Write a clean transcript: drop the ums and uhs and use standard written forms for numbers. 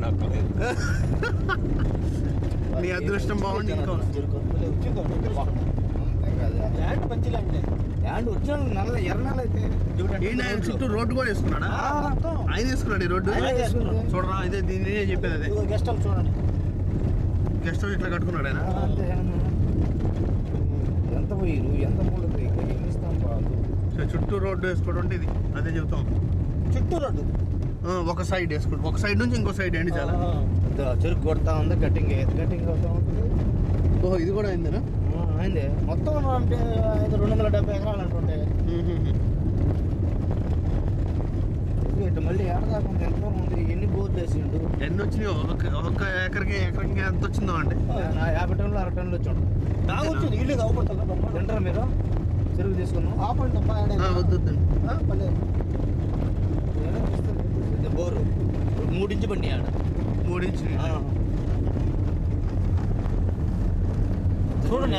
నాకు నీ అదృష్టం బాగుండి ఇంకా ల్యాండ్ ఒరిజినల్ నల్ల ఎర్రనాలు అయితే ఆయన చుట్టూ రోడ్డు కూడా వేసుకున్నాడా? ఆయన వేసుకున్నాడు ఈ రోడ్డు. చూడరా ఇదే దీని చెప్పేది అదే గెస్ట్ హౌస్ చూడండి. గెస్ట్ హౌస్ ఇట్లా కట్టుకున్నాడు ఆయన. ఎంత పోయిరు ఎంత మూలకి ఏమి ఇస్తాం బాబు. చుట్టూ రోడ్డు వేసుకోవడం అంటే ఇది అదే చెబుతాం. చుట్టూ రోడ్డు ఒక సైడ్ వేసుకోవడం, ఒక సైడ్ నుంచి ఇంకో సైడ్ అండి. చాలా చెరుకు కొడతా ఉంది, కటింగ్ అవుతా ఉంటుంది. ఓహో ఇది కూడా అయిందనా? అయింది మొత్తం అంటే 270 ఎకరాలు అంటుంటే ఇటు మళ్ళీ ఏడదాకా ఎంత ఉంది. ఎన్ని బోర్లు వేసిండు, ఎన్ని వచ్చినాయో ఒక్క ఎకరికి ఎంత వచ్చిందో అంటే 50 టన్నులు 60 టన్నులు వచ్చి ఉంటుంది. బాగా వచ్చింది. ఇల్లు కావుకుంటారు తింటారా మీరు? చెరుకు తీసుకున్నాం ఆపండి వద్దు. బోరు 3 ఇంచు బండి ఆడ 3 ఇంచు చూడండి.